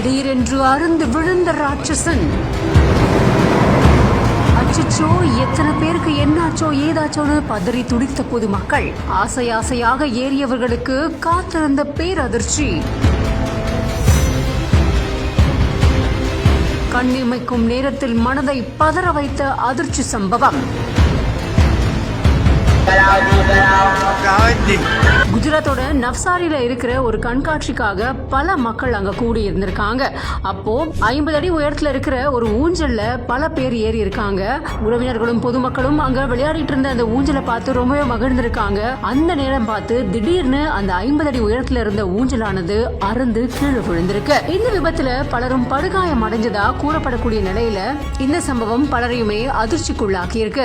திடீரென்று அருந்து விழுந்த ராட்சசன். அச்சோ, எத்தனை பேருக்கு என்னாச்சோ ஏதாச்சோன்னு பதறி துடித்த பொதுமக்கள். ஆசை ஆசையாக ஏறியவர்களுக்கு காத்திருந்த பேரதிர்ச்சி. கண்ணிமைக்கும் நேரத்தில் மனதை பதற வைத்த அதிர்ச்சி சம்பவம். குஜராத்தோட நவ்சாரியில இருக்கிற ஒரு கண்காட்சிக்காக பல மக்கள் அங்க கூடி இருந்திருக்காங்க. அப்போ 50 அடி உயரத்துல இருக்கிற ஒரு ஊஞ்சல்ல பல பேர் ஏறி இருக்காங்க. உறவினர்களும் பொதுமக்களும் அங்க விளையாடிட்டு இருந்த அந்த ஊஞ்சலை பார்த்து ரொம்பவே மகிழ்ந்திருக்காங்க. அந்த நேரம் பார்த்து திடீர்னு அந்த 50 அடி உயரத்துல இருந்த ஊஞ்சலானது அறுந்து கீழே விழுந்திருக்கு. இந்த விபத்துல பலரும் படுகாயம் அடைஞ்சதா கூறப்படக்கூடிய நிலையில இந்த சம்பவம் பலரையுமே அதிர்ச்சிக்குள்ளாக்கி இருக்கு.